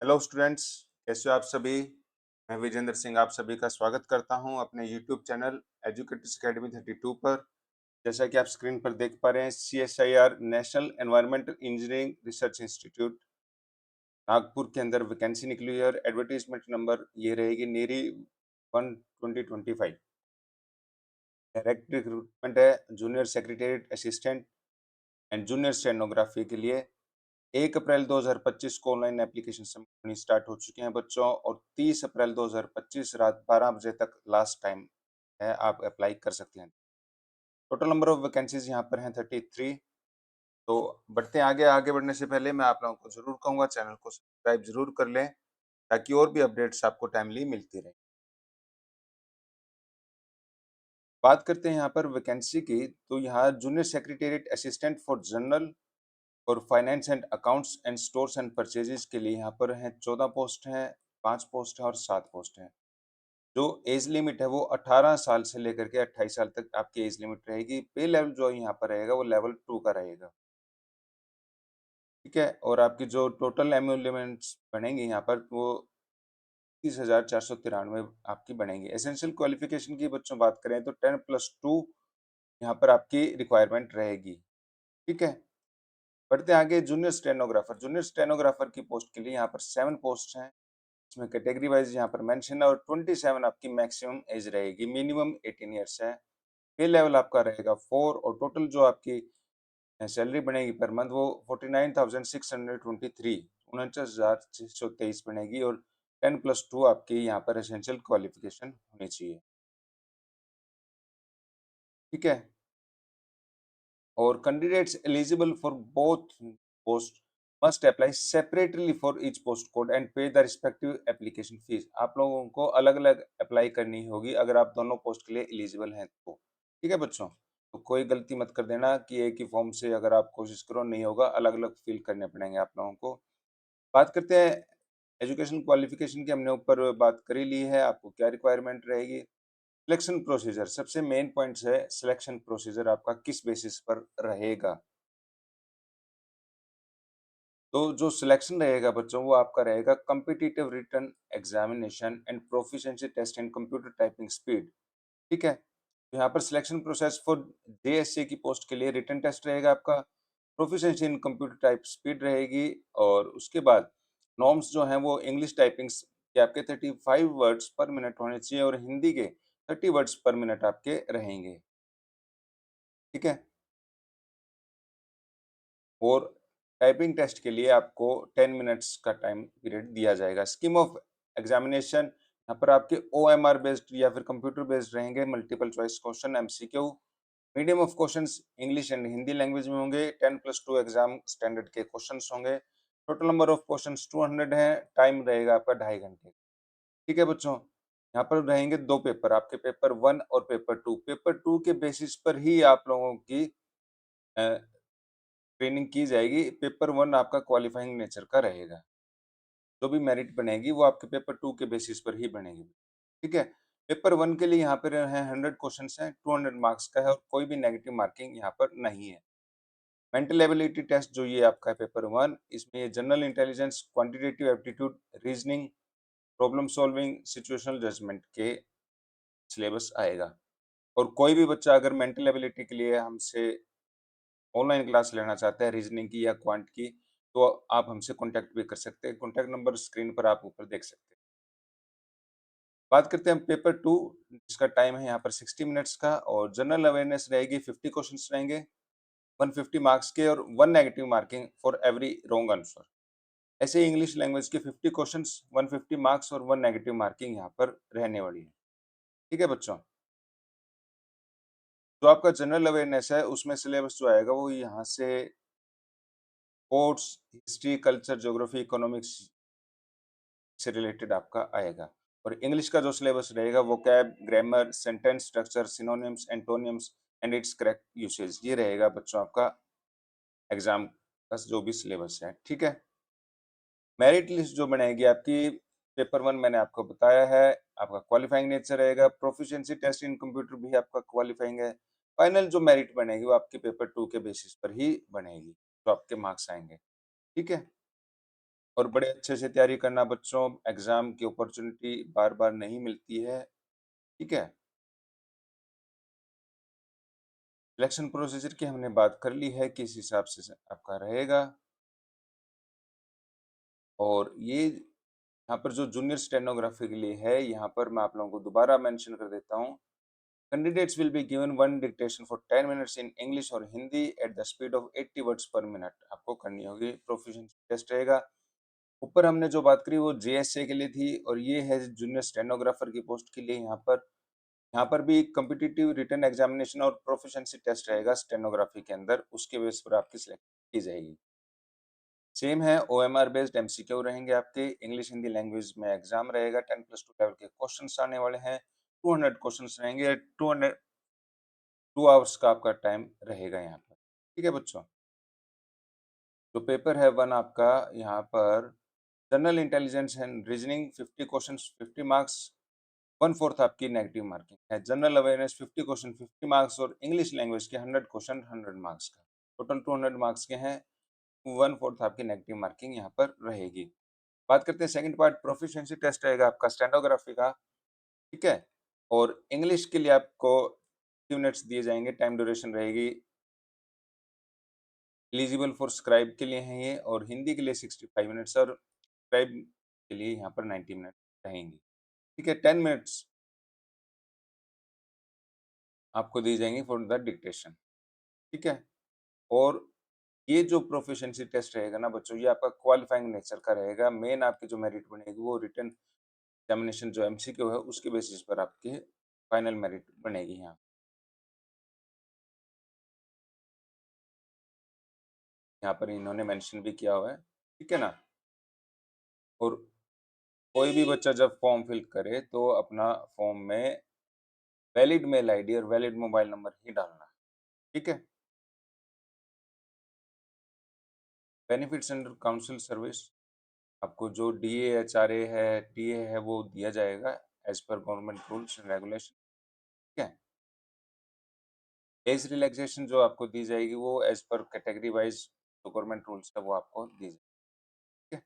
Hello students, कैसे हो आप सभी। मैं विजेंद्र सिंह आप सभी का स्वागत करता हूं अपने यूट्यूब चैनल एजुकेटर्स अकेडमी 32 पर। जैसा कि आप स्क्रीन पर देख पा रहे हैं, CSIR national environmental engineering research institute Nagpur के अंदर वैकेंसी निकली हुई है और एडवर्टीजमेंट नंबर ये रहेगी नेरी 1/2025। डायरेक्ट रिक्रूटमेंट है junior secretariat assistant and junior stenography के लिए। 1 अप्रैल 2025 को ऑनलाइन एप्लीकेशन सबमिट होनी स्टार्ट हो चुके हैं बच्चों, और 30 अप्रैल 2025 रात 12 बजे तक लास्ट टाइम है, आप अप्लाई कर सकते हैं। टोटल नंबर ऑफ वैकेंसीज यहाँ पर हैं 33। तो बढ़ते हैं आगे। आगे बढ़ने से पहले मैं आप लोगों को जरूर कहूँगा चैनल को सब्सक्राइब जरूर कर लें, ताकि और भी अपडेट्स आपको टाइमली मिलती रहे। बात करते हैं यहाँ पर वैकेंसी की, तो यहाँ junior secretariat assistant for general और finance and accounts and stores and purchases के लिए यहाँ पर हैं 14 पोस्ट हैं, 5 पोस्ट हैं और 7 पोस्ट हैं। जो एज लिमिट है वो 18 साल से लेकर के 28 साल तक आपकी एज लिमिट रहेगी। पे लेवल जो यहाँ पर रहेगा वो लेवल 2 का रहेगा। ठीक है, और आपकी जो टोटल एमुलेमेंट्स बनेंगे यहाँ पर वो 30,493 आपकी बनेंगी। एसेंशियल क्वालिफिकेशन की बच्चों बात करें तो 10+2 यहाँ पर आपकी रिक्वायरमेंट रहेगी। ठीक है, बढ़ते हैं आगे। जूनियर स्टेनोग्राफर की पोस्ट के लिए यहाँ पर 7 पोस्ट हैं। इसमें कैटेगरी वाइज यहाँ पर मेंशन है, और 27 आपकी मैक्सिमम एज रहेगी, मिनिमम 18 ईयर्स है। पे लेवल आपका रहेगा 4, और टोटल जो आपकी सैलरी बनेगी पर मंथ वो 49,623 49,623 बनेगी, और 10+2 आपकी यहाँ पर एसेंशियल क्वालिफिकेशन होनी चाहिए। ठीक है, और candidates eligible for both post must apply separately for each post code and पे द रिस्पेक्टिव एप्लीकेशन फीस। आप लोगों को अलग अलग अप्लाई करनी होगी अगर आप दोनों पोस्ट के लिए एलिजिबल हैं तो। ठीक है बच्चों, तो कोई गलती मत कर देना कि एक ही फॉर्म से अगर आप कोशिश करो नहीं होगा, अलग अलग फिल करने पड़ेंगे आप लोगों को। बात करते हैं एजुकेशन क्वालिफिकेशन की, हमने ऊपर बात कर ही ली है। आपको क्या रिक्वायरमेंट रहेगी। सिलेक्शन प्रोसीजर सबसे मेन पॉइंट्स है। सिलेक्शन प्रोसीजर आपका किस बेसिस पर रहेगा। तो जो सिलेक्शन रहेगा बच्चों वो आपका रहेगा competitive written examination and proficiency test in computer typing speed. ठीक है, तो यहाँ पर सिलेक्शन प्रोसेस फॉर JSC की पोस्ट के लिए रिटन टेस्ट रहेगा आपका, proficiency in computer type speed रहेगी, और उसके बाद नॉर्म्स जो हैं वो इंग्लिश टाइपिंग्स के आपके 35 वर्ड्स पर मिनट होने चाहिए, और हिंदी के 30 वर्ड्स पर मिनट आपके रहेंगे। ठीक है, और टाइपिंग टेस्ट के लिए आपको 10 मिनट्स का टाइम पीरियड दिया जाएगा। स्कीम ऑफ एग्जामिनेशन यहाँ पर आपके OMR बेस्ड या फिर कंप्यूटर बेस्ड रहेंगे, multiple choice question MCQ। Medium of questions English and Hindi language में होंगे। 10+2 एग्जाम स्टैंडर्ड के क्वेश्चंस होंगे। टोटल नंबर ऑफ क्वेश्चंस 200 है। टाइम रहेगा आपका 2.5 घंटे। ठीक है बच्चों, यहाँ पर रहेंगे 2 पेपर आपके, पेपर 1 और पेपर 2। पेपर 2 के बेसिस पर ही आप लोगों की ट्रेनिंग की जाएगी। पेपर 1 आपका क्वालिफाइंग नेचर का रहेगा। जो भी मेरिट बनेगी वो आपके पेपर 2 के बेसिस पर ही बनेगी। ठीक है, पेपर 1 के लिए यहाँ पर है 100 क्वेश्चंस हैं, 200 मार्क्स का है, और कोई भी नेगेटिव मार्किंग यहाँ पर नहीं है। मेंटल एबिलिटी टेस्ट जो ये आपका है पेपर 1, इसमें ये general intelligence, quantitative aptitude, reasoning, problem solving, situational judgement के सिलेबस आएगा। और कोई भी बच्चा अगर मेंटल एबिलिटी के लिए हमसे ऑनलाइन क्लास लेना चाहते हैं रीजनिंग की या क्वांट की, तो आप हमसे कॉन्टैक्ट भी कर सकते हैं। कॉन्टैक्ट नंबर स्क्रीन पर आप ऊपर देख सकते हैं। बात करते हैं पेपर 2, जिसका टाइम है यहाँ पर 60 मिनट्स का, और जनरल अवेयरनेस रहेगी, 50 क्वेश्चंस रहेंगे, 150 मार्क्स के, और 1 negative marking for every wrong answer. ऐसे ही इंग्लिश लैंग्वेज के 50 क्वेश्चंस, 150 मार्क्स और 1 नेगेटिव मार्किंग यहाँ पर रहने वाली है। ठीक है बच्चों, जो आपका जनरल अवेयरनेस है उसमें सिलेबस जो आएगा वो यहाँ से sports, history, culture, geography, economics से रिलेटेड आपका आएगा। और इंग्लिश का जो सिलेबस रहेगा vocab, grammar, sentence structure, synonyms, antonyms and it's correct usage, ये रहेगा बच्चों आपका एग्जाम का जो भी सिलेबस है। ठीक है, मेरिट लिस्ट जो बनेगी आपकी, पेपर 1 मैंने आपको बताया है, आपका क्वालिफाइंग नेचर रहेगा। प्रोफिशिएंसी टेस्ट इन कंप्यूटर भी आपका क्वालिफाइंग है। फाइनल जो मेरिट बनेगी वो आपके पेपर 2 के बेसिस पर ही बनेगी, तो आपके मार्क्स आएंगे। ठीक है, और बड़े अच्छे से तैयारी करना बच्चों, एग्ज़ाम की अपॉर्च्युनिटी बार-बार नहीं मिलती है, ठीक है? सिलेक्शन प्रोसीजर की हमने बात कर ली है, किस हिसाब से आपका रहेगा। और ये यहाँ पर जो जूनियर स्टेनोग्राफी के लिए है, यहाँ पर मैं आप लोगों को दोबारा मेंशन कर देता हूँ। Candidates will be given one dictation for 10 minutes in English और Hindi at the speed of 80 words per minute. आपको करनी होगी, प्रोफिशिएंसी टेस्ट रहेगा। ऊपर हमने जो बात करी वो जेएसए के लिए थी और ये है जूनियर स्टेनोग्राफर की पोस्ट के लिए। यहाँ पर भी कॉम्पिटिटिव रिटन एग्जामिनेशन और प्रोफिशिएंसी टेस्ट रहेगा स्टेनोग्राफी के अंदर, उसके बेस पर आपकी सिलेक्ट की जाएगी। सेम है, ओएमआर बेस्ड एमसीक्यू रहेंगे आपके। इंग्लिश हिंदी लैंग्वेज में एग्जाम रहेगा। 10+2 लेवल के क्वेश्चंस आने वाले हैं। 200 क्वेश्चंस रहेंगे। 2 आवर्स का आपका टाइम रहेगा यहाँ पर। ठीक है बच्चों? जो पेपर है 1 आपका, यहाँ पर general intelligence and reasoning 50 questions 50 marks, 1/4 आपकी नेगेटिव मार्किंग है। जनरल अवेयरनेस 50 क्वेश्चन 50 मार्क्स और इंग्लिश लैंग्वेज के 100 क्वेश्चन 100 मार्क्स का। टोटल 200 मार्क्स के हैं। 1/4 आपकी नेगेटिव मार्किंग यहाँ पर रहेगी। बात करते हैं सेकंड पार्ट, प्रोफिशिएंसी टेस्ट रहेगा आपका स्टेनोग्राफी का, ठीक है? और इंग्लिश के लिए आपको 60 मिनट्स दिए जाएंगे, टाइम ड्यूरेशन रहेगी। एलिजिबल फॉर स्क्राइब के लिए हैं ये, और हिंदी के लिए 65 मिनट्स और स्क्राइब के लिए यहाँ पर 90 मिनट रहेंगी। ठीक है? 10 मिनट्स आपको दी जाएंगी फॉर द डिक्टेशन, ठीक है? और ये जो प्रोफिशिएंसी टेस्ट रहेगा ना बच्चों, ये आपका क्वालिफाइंग नेचर का रहेगा। मेन आपकी जो मेरिट बनेगी वो रिटन एग्जामिनेशन जो एमसीक्यू है उसके बेसिस पर आपकी फाइनल मेरिट बनेगी यहाँ। यहाँ पर इन्होंने मेंशन भी किया हुआ है, ठीक है ना? और कोई भी बच्चा जब फॉर्म फिल करे तो अपना फॉर्म में वैलिड मेल आईडी और वैलिड मोबाइल नंबर ही डालना है, ठीक है? बेनिफिट्स अंडर काउंसिल सर्विस, आपको जो डीए, एचआरए है, टीए है, वो दिया जाएगा as per government rules and regulation, ठीक है? एज रिलैक्सेशन जो आपको दी जाएगी वो एज पर कैटेगरी वाइज जो गवर्नमेंट रूल्स है वो आपको दी जाएगी, ठीक है?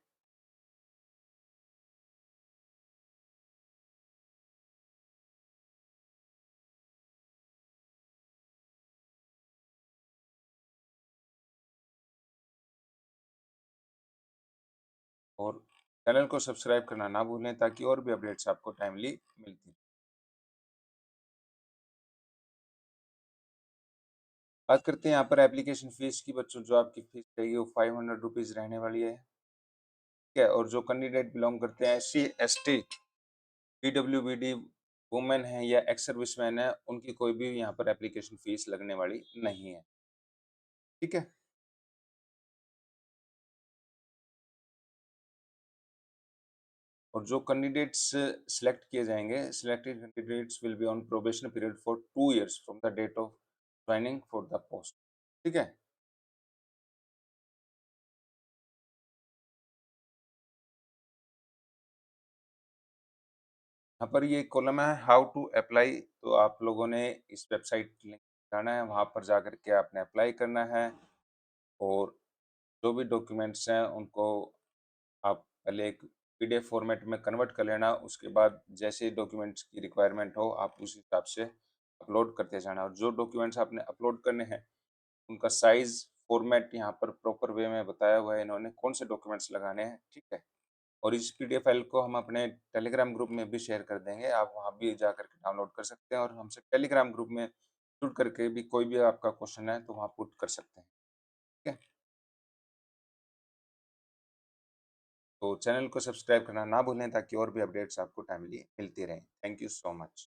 और चैनल को सब्सक्राइब करना ना भूलें ताकि और भी अपडेट्स आपको टाइमली मिलती हैं। बात करते हैं यहाँ पर एप्लीकेशन फीस की बच्चों, जो आपकी फीस रहेगी वो 500 रुपीज़ रहने वाली है, ठीक है? और जो कैंडिडेट बिलोंग करते हैं एससी, एसटी, पीडब्ल्यूबीडी, वुमेन है या एक्स सर्विसमैन है, उनकी कोई भी यहाँ पर एप्लीकेशन फीस लगने वाली नहीं है, ठीक है? और जो कैंडिडेट्स सिलेक्ट किए जाएंगे, selected candidates will be on probation period for 2 years from the date of joining for the post, ठीक है? यहाँ पर ये कॉलम है हाउ टू अप्लाई, तो आप लोगों ने इस वेबसाइट लिंक जाना है, वहाँ पर जा कर के आपने अप्लाई करना है। और जो भी डॉक्यूमेंट्स हैं उनको आप पहले एक पीडीएफ फॉर्मेट में कन्वर्ट कर लेना, उसके बाद जैसे डॉक्यूमेंट्स की रिक्वायरमेंट हो आप उस हिसाब से अपलोड करते जाना। और जो डॉक्यूमेंट्स आपने अपलोड करने हैं उनका साइज फॉर्मेट यहाँ पर प्रॉपर वे में बताया हुआ है इन्होंने कौन से डॉक्यूमेंट्स लगाने हैं, ठीक है? और इस पीडीएफ फाइल को हम अपने टेलीग्राम ग्रुप में भी शेयर कर देंगे, आप वहाँ भी जा करके डाउनलोड कर सकते हैं और हमसे टेलीग्राम ग्रुप में जुड़ करके भी कोई भी आपका क्वेश्चन है तो वहाँ पुट कर सकते हैं, ठीक है? तो चैनल को सब्सक्राइब करना ना भूलें ताकि और भी अपडेट्स आपको टाइमली मिलती रहें। Thank you so much.